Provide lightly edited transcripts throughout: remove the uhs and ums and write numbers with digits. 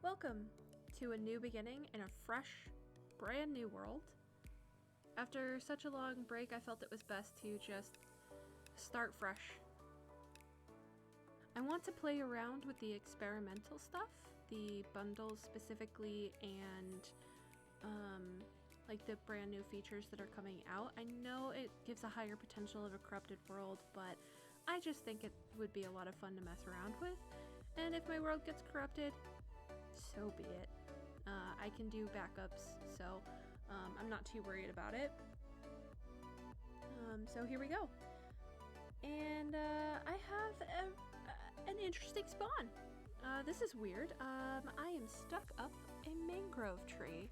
Welcome to a new beginning in a fresh, brand new world. After such a long break, I felt it was best to just start fresh. I want to play around with the experimental stuff, the bundles specifically, and like the brand new features that are coming out. I know it gives a higher potential of a corrupted world, but I just think it would be a lot of fun to mess around with. And if my world gets corrupted, so be it. I can do backups, so I'm not too worried about it. So here we go. And I have an interesting spawn. This is weird. I am stuck up a mangrove tree.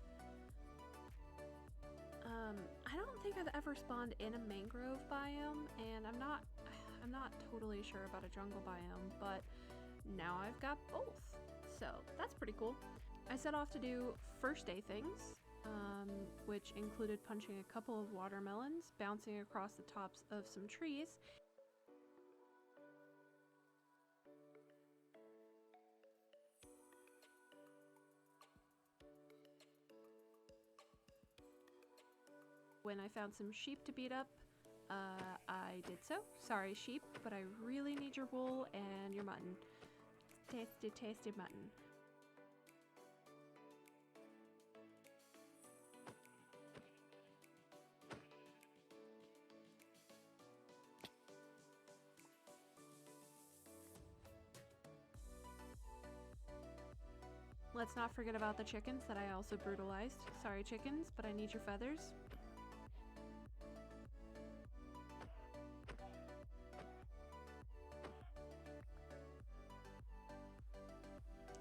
I don't think I've ever spawned in a mangrove biome, and I'm not totally sure about a jungle biome, but now I've got both. So that's pretty cool. I set off to do first day things, which included punching a couple of watermelons, bouncing across the tops of some trees, When I found some sheep to beat up, I did so. Sorry, sheep, but I really need your wool and your mutton. Tasty, tasty mutton. Let's not forget about the chickens that I also brutalized. Sorry, chickens, but I need your feathers.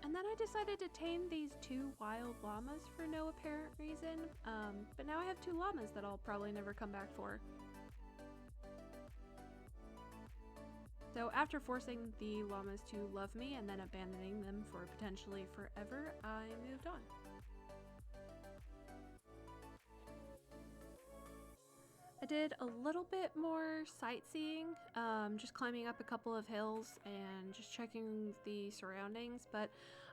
And then I decided to tame these 2 wild llamas for no apparent reason, but now I have 2 llamas that I'll probably never come back for. So after forcing the llamas to love me and then abandoning them for potentially forever, I moved on. I did a little bit more sightseeing, just climbing up a couple of hills and just checking the surroundings, but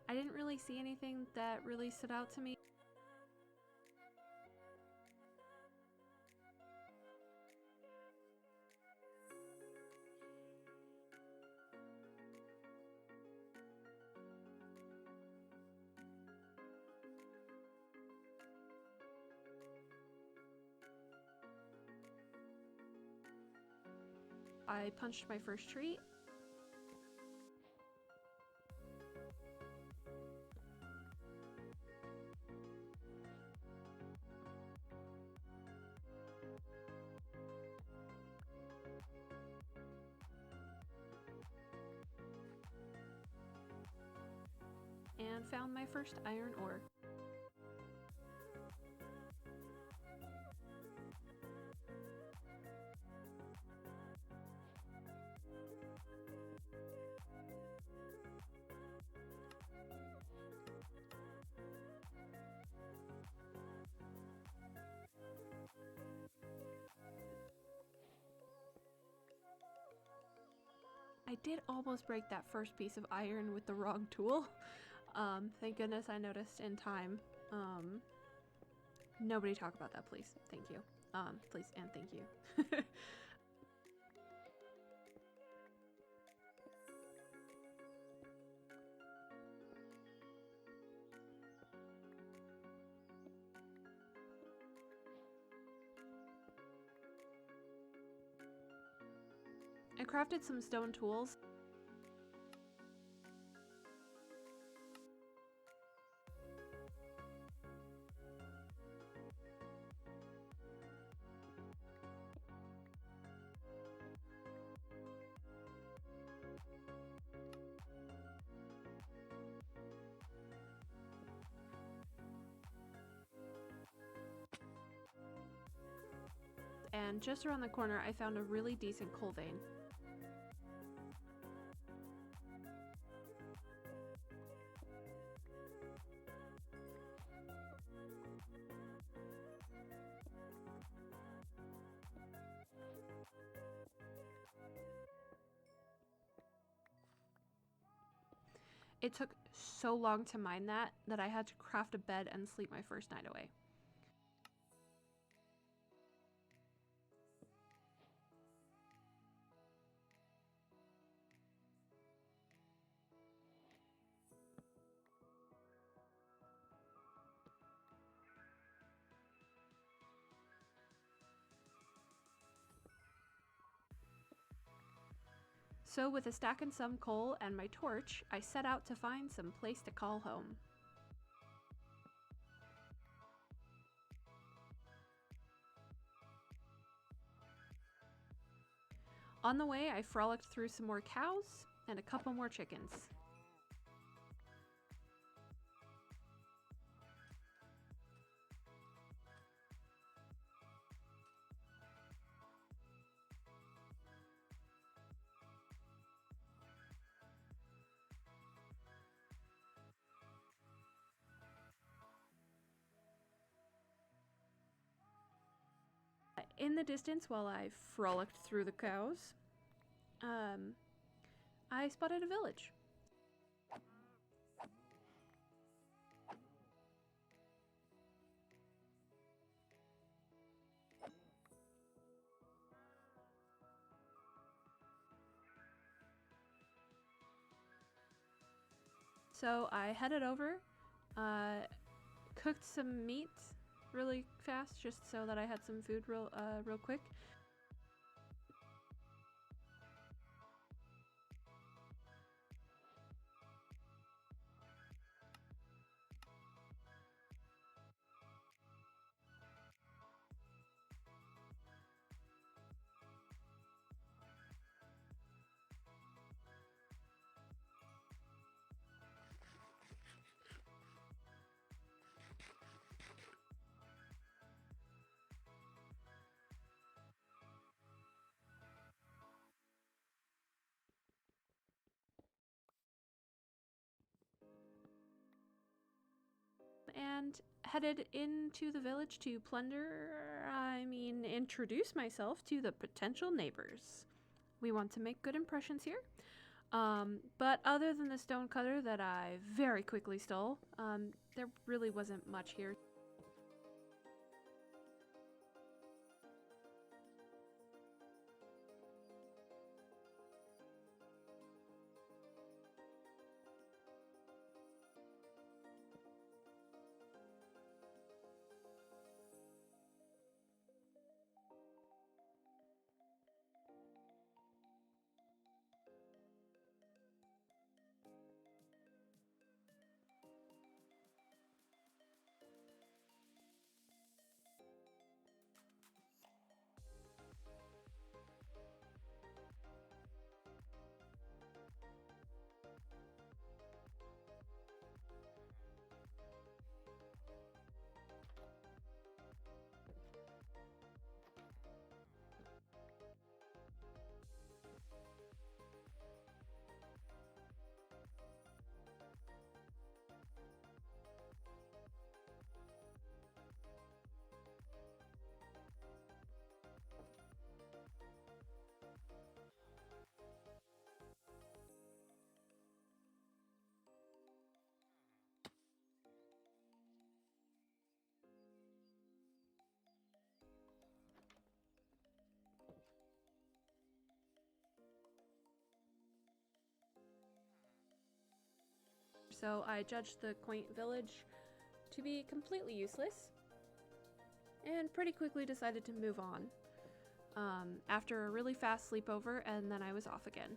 I didn't really see anything that really stood out to me. I punched my first tree. And found my first iron ore. I did almost break that first piece of iron with the wrong tool. Thank goodness I noticed in time. Nobody talk about that, please. Thank you. Please and thank you. I crafted some stone tools. And just around the corner, I found a really decent coal vein. It took so long to mine that I had to craft a bed and sleep my first night away. So with a stack and some coal and my torch, I set out to find some place to call home. On the way, I frolicked through some more cows and a couple more chickens. In the distance, while I frolicked through the cows, I spotted a village. So I headed over, cooked some meat really fast just so that I had some food real quick. And headed into the village to introduce myself to the potential neighbors. We want to make good impressions here. But other than the stonecutter that I very quickly stole, there really wasn't much here. So I judged the quaint village to be completely useless and pretty quickly decided to move on after a really fast sleepover, and then I was off again.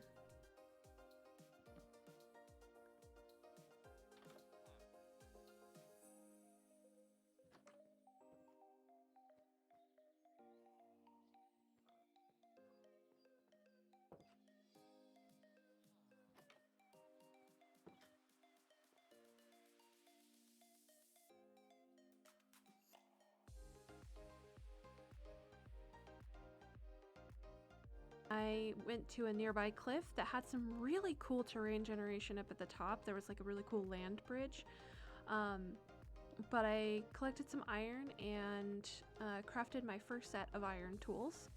I went to a nearby cliff that had some really cool terrain generation up at the top. There was like a really cool land bridge. But I collected some iron and crafted my first set of iron tools.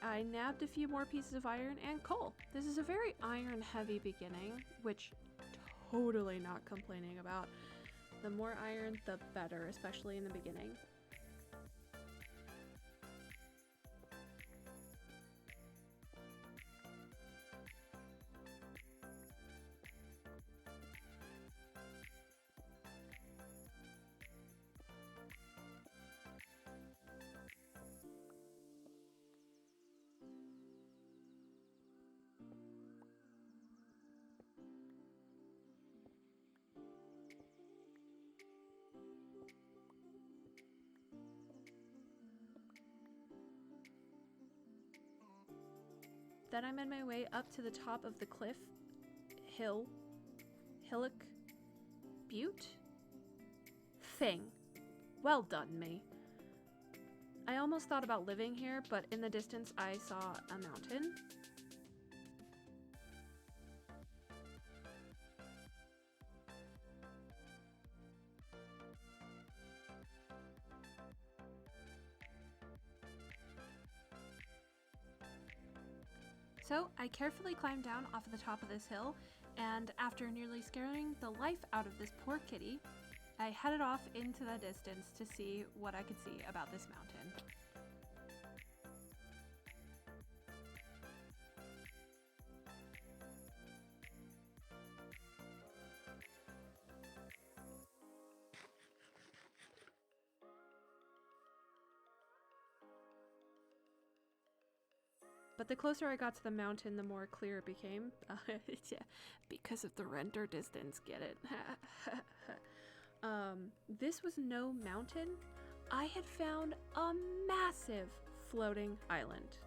I nabbed a few more pieces of iron and coal. This is a very iron heavy beginning, which totally not complaining about. The more iron, the better, especially in the beginning. Then I made my way up to the top of the cliff, hillock, butte thing. Well done, me. I almost thought about living here, but in the distance I saw a mountain. So I carefully climbed down off of the top of this hill, and after nearly scaring the life out of this poor kitty, I headed off into the distance to see what I could see about this mountain. But the closer I got to the mountain, the more clear it became. Yeah, because of the render distance, get it? This was no mountain. I had found a massive floating island.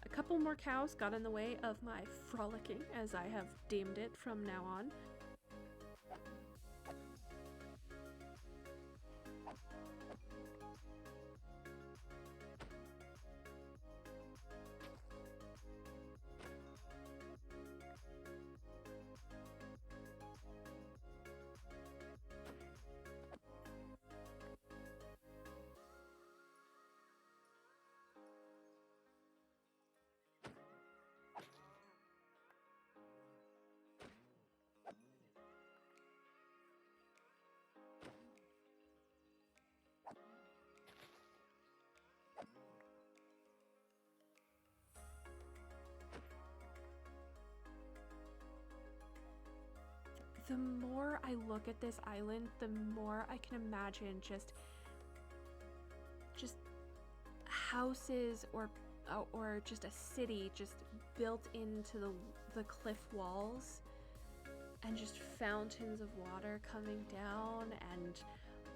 A couple more cows got in the way of my frolicking, as I have deemed it from now on. The more I look at this island, the more I can imagine just houses or just a city just built into the cliff walls, and just fountains of water coming down, and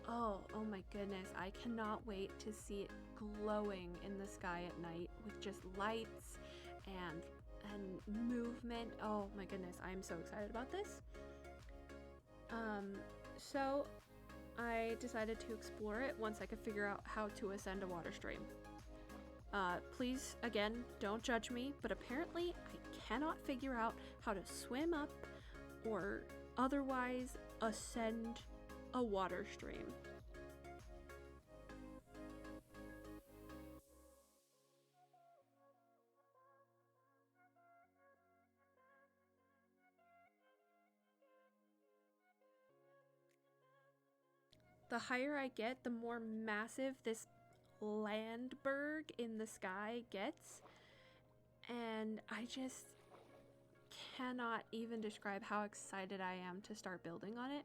oh my goodness, I cannot wait to see it glowing in the sky at night with just lights and movement. Oh my goodness, I'm so excited about this. So I decided to explore it once I could figure out how to ascend a water stream. Please, again, don't judge me, but apparently I cannot figure out how to swim up or otherwise ascend a water stream. The higher I get, the more massive this Landberg in the sky gets, and I just cannot even describe how excited I am to start building on it.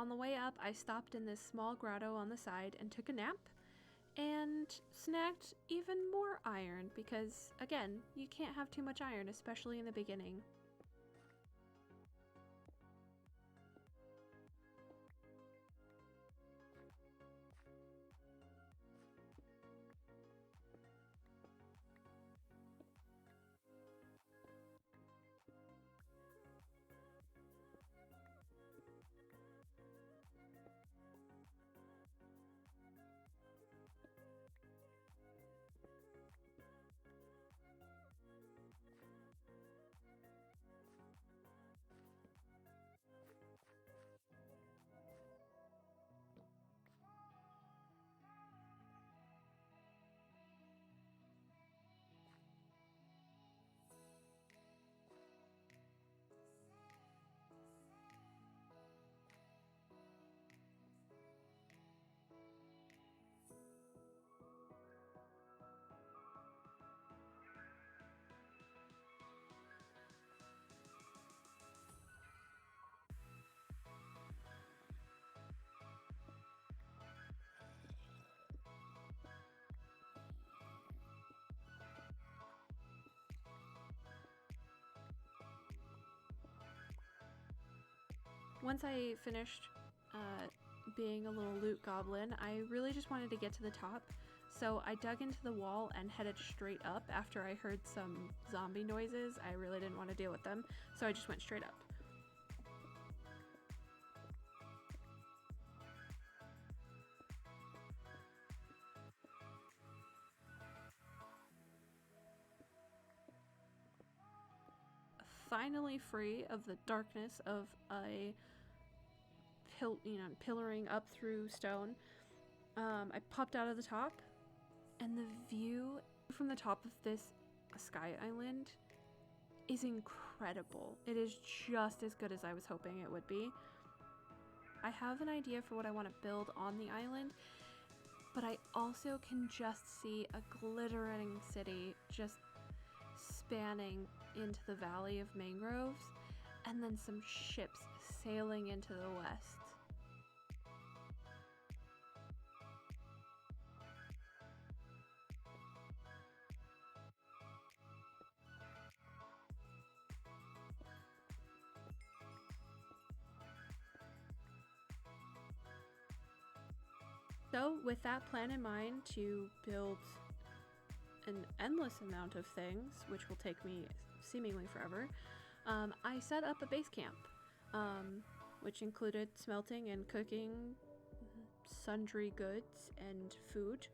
on the way up, I stopped in this small grotto on the side and took a nap and snagged even more iron because, again, you can't have too much iron, especially in the beginning. Once I finished being a little loot goblin, I really just wanted to get to the top, so I dug into the wall and headed straight up after I heard some zombie noises. I really didn't want to deal with them, so I just went straight up. Finally free of the darkness of a pillaring up through stone, I popped out of the top, and the view from the top of this sky island is incredible. It is just as good as I was hoping it would be. I have an idea for what I want to build on the island, but I also can just see a glittering city just spanning into the valley of mangroves, and then some ships sailing into the west. So with that plan in mind to build an endless amount of things, which will take me seemingly forever, I set up a base camp, which included smelting and cooking sundry goods and food.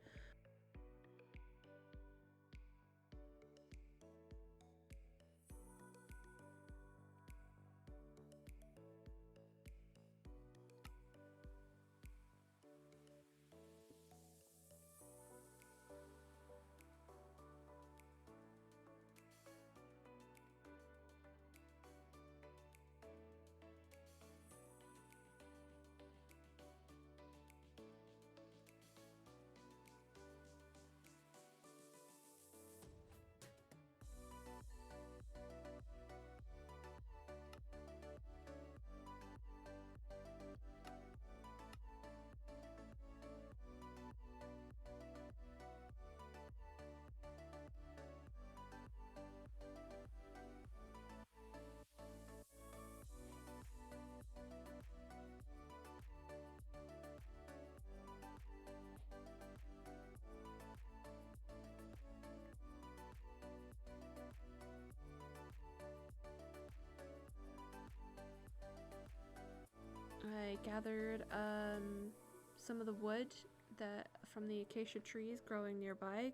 I gathered some of the wood from the acacia trees growing nearby.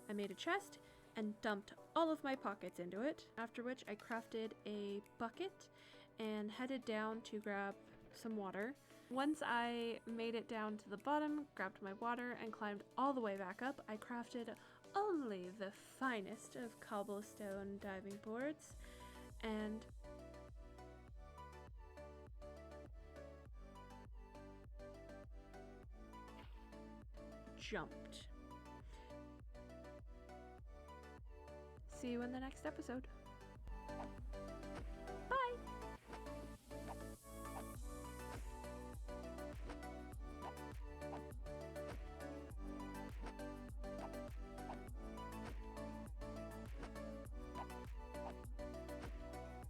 I made a chest and dumped all of my pockets into it, after which I crafted a bucket and headed down to grab some water. Once I made it down to the bottom, grabbed my water, and climbed all the way back up, I crafted only the finest of cobblestone diving boards, and jumped. See you in the next episode.